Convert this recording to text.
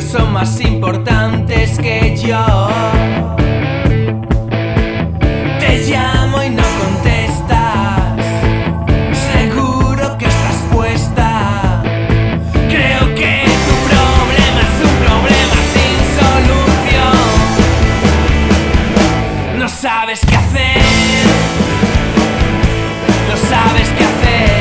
ellos son más importantes que yo. Te llamo y no contestas, seguro que estás puesta. Creo que tu problema es un problema sin solución. No sabes qué hacer, no sabes qué hacer.